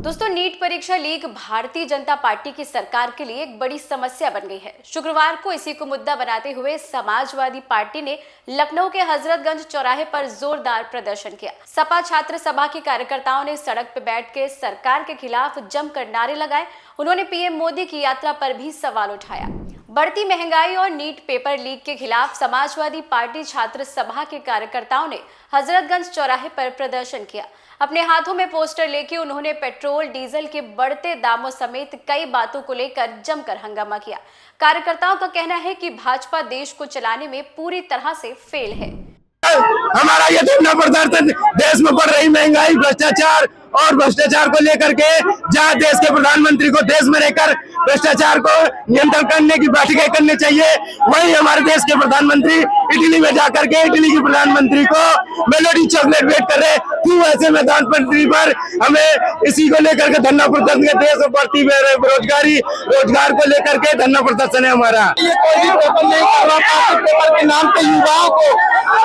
दोस्तों, नीट परीक्षा leak Bharatiya Janata party की सरकार के लिए एक बड़ी समस्या बन गई है। शुक्रवार को इसी को मुद्दा बनाते हुए समाजवादी पार्टी ने लखनऊ के हजरतगंज चौराहे पर जोरदार प्रदर्शन किया। सपा छात्र सभा के कार्यकर्ताओं ने सड़क पर बैठ के सरकार के खिलाफ जमकर नारे लगाए। उन्होंने पीएम मोदी की यात्रा पर भी सवाल उठाया। बढ़ती महंगाई और नीट पेपर लीक के खिलाफ समाजवादी पार्टी छात्र सभा के कार्यकर्ताओं ने हजरतगंज चौराहे पर प्रदर्शन किया। अपने हाथों में पोस्टर लेके उन्होंने पेट्रोल डीजल के बढ़ते दामों समेत कई बातों को लेकर जमकर हंगामा किया। कार्यकर्ताओं का कहना है कि भाजपा देश को चलाने में पूरी तरह से फेल है। हमारा ये देखना पड़ता है, देश में बढ़ रही महंगाई, भ्रष्टाचार और भ्रष्टाचार को लेकर के जहाँ देश के प्रधानमंत्री को देश में रहकर भ्रष्टाचार को नियंत्रण करने की बैठकें करनी चाहिए, वहीं हमारे देश के प्रधानमंत्री इटली में जाकर के इटली के प्रधानमंत्री को मेलोडी चॉकलेट भेंट कर रहे। क्यों ऐसे में प्रधानमंत्री पर हमें इसी को लेकर के धरना प्रदर्शन, देश में बढ़ती बेरोजगारी, रोजगार को लेकर के धरना प्रदर्शन है हमारा। ये कोई भी पेपर नहीं कर रहा, पेपर के नाम पे युवाओं को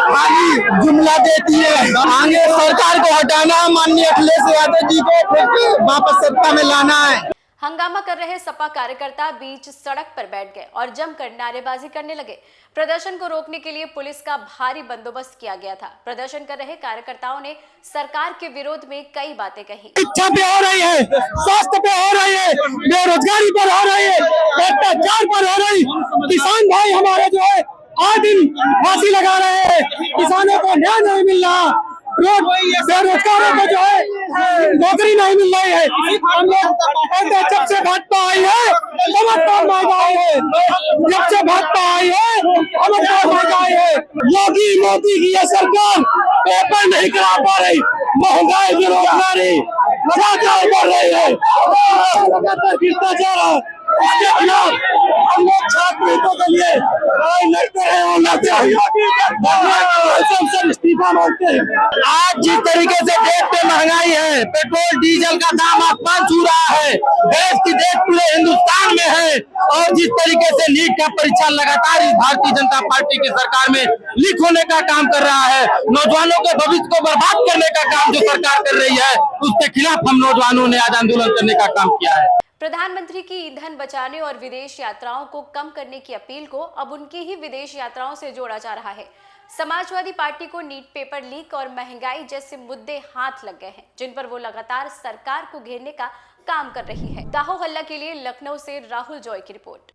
खाली जुमला देती है। आगे सरकार को हटाना, माननीय अखिलेश यादव जी को फिर वापस सत्ता में लाना है। हंगामा कर रहे सपा कार्यकर्ता बीच सड़क पर बैठ गए और जमकर नारेबाजी करने लगे। प्रदर्शन को रोकने के लिए पुलिस का भारी बंदोबस्त किया गया था। प्रदर्शन कर रहे कार्यकर्ताओं ने सरकार के विरोध में कई बातें कही। शिक्षा पे हो रही है, स्वास्थ्य पे हो रही है, बेरोजगारी पर हो रही है, भ्रष्टाचार पर हो रही। किसान भाई हमारे जो है आए दिन फांसी लगा रहे हैं, किसानों को न्याय नहीं मिल रहा, बेरोजगारों को जो है नौकरी नहीं मिल रही है। हम लोग जब से भाजपा आई है चमत्कार महंगाई है, जब से भाजपा आई है चमत्कार महंगाई है। योगी मोदी की ये सरकार पेपर नहीं करा पा रही, महंगाई बेरोजगारी ज्यादा बढ़ रही है, भ्रष्टाचार है। इसके खिलाफ हम लोग छात्र हितों के लिए लड़ते हैं और लड़ते हैं, इस्तीफा मांगते हैं। आज जिस तरीके से देश पे महंगाई है, पेट्रोल डीजल का दाम आसमान छू रहा है, देश पूरे हिंदुस्तान में है, और जिस तरीके से नीट का परीक्षा लगातार इस भारतीय जनता पार्टी की सरकार में लीक होने का काम कर रहा है, नौजवानों के भविष्य को बर्बाद करने का काम जो सरकार कर रही है, उसके खिलाफ हम नौजवानों ने आज आंदोलन करने का काम किया है। प्रधानमंत्री की ईंधन बचाने और विदेश यात्राओं को कम करने की अपील को अब उनकी ही विदेश यात्राओं से जोड़ा जा रहा है। समाजवादी पार्टी को नीट पेपर लीक और महंगाई जैसे मुद्दे हाथ लग गए हैं, जिन पर वो लगातार सरकार को घेरने का काम कर रही है। दाहो हल्ला के लिए लखनऊ से राहुल जॉय की रिपोर्ट।